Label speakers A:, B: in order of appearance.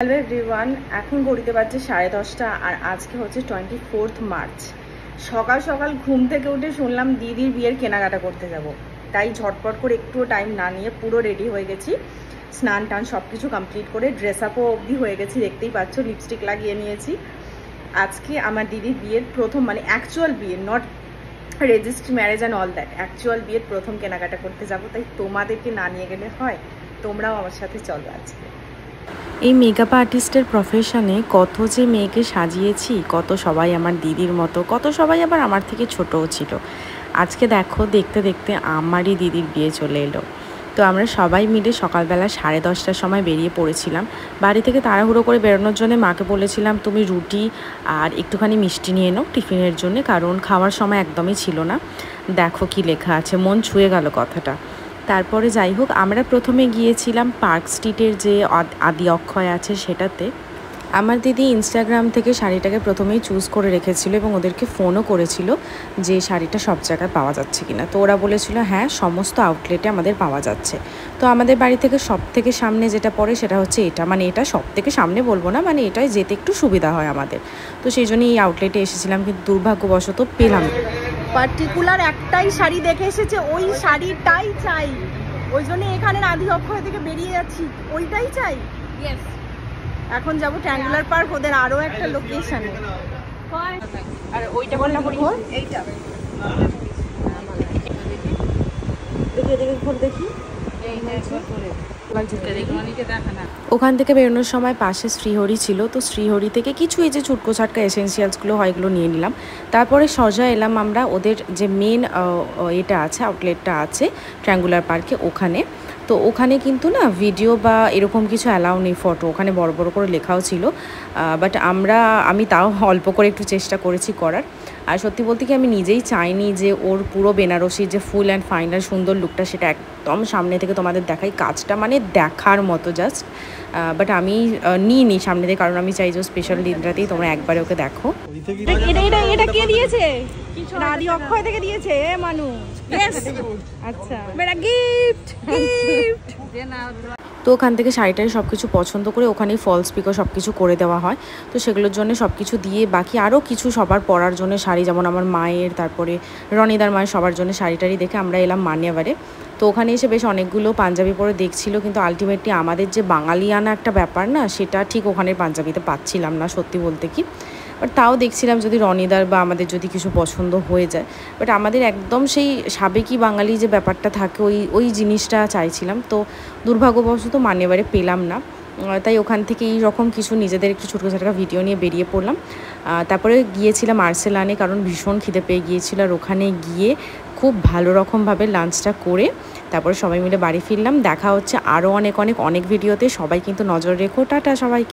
A: Hello everyone, এখন ঘড়িতে বাজছে 10:30 আর আজকে হচ্ছে 24 মার্চ। সকাল সকাল ঘুম থেকে উঠে শুনলাম দিদির বিয়ের কেনাকাটা করতে যাব, তাই ঝটপট করে একটুও টাইম না নিয়ে পুরো রেডি হয়ে গেছি। স্নান টান সব কিছু কমপ্লিট করে ড্রেস আপও অবধি হয়ে গেছি, দেখতেই পাচ্ছ লিপস্টিক লাগিয়ে নিয়েছি। আজকে আমার দিদির বিয়ের প্রথম, মানে অ্যাকচুয়াল বিয়ে, not registry marriage and all that, actual বিয়ের প্রথম কেনাকাটা করতে যাব, তাই তোমাদেরকে না নিয়ে গেলে হয়। তোমরাও আমার সাথে চলো। আজকে
B: এই মেকআপ আর্টিস্টের প্রফেশনে কত যে মেয়েকে সাজিয়েছি, কত সবাই আমার দিদির মতো, কত সবাই আবার আমার থেকে ছোটও ছিল। আজকে দেখো, দেখতে দেখতে আমারই দিদির বিয়ে চলে এলো। তো আমরা সবাই মিলে সকালবেলা 10:30টার সময় বেরিয়ে পড়েছিলাম। বাড়ি থেকে তাড়াহুড়ো করে বেরোনোর জন্য মাকে বলেছিলাম, তুমি রুটি আর একটুখানি মিষ্টি নিয়ে নাও টিফিনের জন্য, কারণ খাওয়ার সময় একদমই ছিল না। দেখো কি লেখা আছে, মন ছুঁয়ে গেল কথাটা। তারপরে যাই হোক, আমরা প্রথমে গিয়েছিলাম পার্ক স্ট্রিটের যে আদি অক্ষয় আছে সেটাতে। আমার দিদি ইনস্টাগ্রাম থেকে শাড়িটাকে প্রথমেই চুজ করে রেখেছিল এবং ওদেরকে ফোনও করেছিল যে শাড়িটা সব জায়গায় পাওয়া যাচ্ছে কিনা। তো ওরা বলেছিল হ্যাঁ, সমস্ত আউটলেটে আমাদের পাওয়া যাচ্ছে। তো আমাদের বাড়ি থেকে সব থেকে সামনে যেটা পড়ে সেটা হচ্ছে এটা, মানে এটা সব থেকে সামনে বলবো না, মানে এটাই যেতে একটু সুবিধা হয় আমাদের। তো সেই জন্যই এই আউটলেটে এসেছিলাম, কিন্তু দুর্ভাগ্যবশত পেলাম না।
A: পার্টিকুলার একটাই শাড়ি দেখে এসেছে, ওই শাড়িটাই চাই, ওই জন্য এখানে আদি অক্ষয় থেকে বেরিয়ে যাচ্ছি, ওইটাই চাই। এখন যাব ট্যাঙ্গুলার পার্ক, ওদের আরো একটা লোকেশনে। আর ওইটা কোনটা করি? এইটা দেখি, এদিকে ঘুর দেখি।
B: ওখান থেকে বেরোনোর সময় পাশে শ্রীহরি ছিল, তো শ্রীহরি থেকে কিছু এই যে ছুটকো ছাটকা এসেন্সিয়ালসগুলো হয় এগুলো নিয়ে নিলাম। তারপরে সোজা এলাম আমরা ওদের যে মেন এটা আছে, আউটলেটটা আছে ট্রায়াঙ্গুলার পার্কে, ওখানে। তো ওখানে কিন্তু না ভিডিও বা এরকম কিছু অ্যালাউ নেই, ফটো ওখানে বড় বড় করে লেখাও ছিল। বাট আমি তাও অল্প করে একটু চেষ্টা করেছি করার। আর সত্যি বলতে কি, আমি নিজেই চাইনি যে ওর পুরো বেনারসির যে ফুল অ্যান্ড ফাইনাল সুন্দর লুকটা সেটা একদম সামনে থেকে তোমাদের দেখাই, কাজটা মানে দেখার মতো জাস্ট। বাট আমি নিইনি সামনে থেকে, কারণ আমি চাই যে স্পেশাল দিনটাতেই তোমরা একবারে ওকে দেখো।
A: এটা কে দিয়েছে? আদি অক্ষয় থেকে দিয়েছে মানু। আচ্ছা, মেরা গিফট।
B: তো ওখান থেকে শাড়িটারি সব কিছু পছন্দ করে ওখানেই ফলস পিকও সব কিছু করে দেওয়া হয়। তো সেগুলোর জন্য সব কিছু দিয়ে বাকি আরও কিছু সবার পরার জন্য শাড়ি, যেমন আমার মায়ের, তারপরে রনিদার মায়ের, সবার জন্য শাড়িটারি দেখে আমরা এলাম মানিয়াবারে। তো ওখানে এসে বেশ অনেকগুলো পাঞ্জাবি পরে দেখছিল, কিন্তু আলটিমেটলি আমাদের যে বাঙালিয়ানা একটা ব্যাপার না, সেটা ঠিক ওখানের পাঞ্জাবিতে পাচ্ছিলাম না সত্যি বলতে কি। বাট তাও দেখছিলাম যদি রনিদার বা আমাদের যদি কিছু পছন্দ হয়ে যায়। বাট আমাদের একদম সেই সাবেকি বাঙালি যে ব্যাপারটা থাকে, ওই জিনিসটা চাইছিলাম। তো দুর্ভাগ্যবশত মানিয়াবারে পেলাম না, তাই ওখান থেকে এই রকম কিছু নিজেদের একটু ছোটো ছোটো ভিডিও নিয়ে বেরিয়ে পড়লাম। তারপরে গিয়েছিলাম আর্সেলানে, কারণ ভীষণ খিদে পেয়ে গিয়েছিল। আর ওখানে গিয়ে খুব ভালো রকমভাবে লাঞ্চটা করে তারপরে সবাই মিলে বাড়ি ফিরলাম। দেখা হচ্ছে আরও অনেক ভিডিওতে। সবাই কিন্তু নজর রেখো। টাটা সবাই।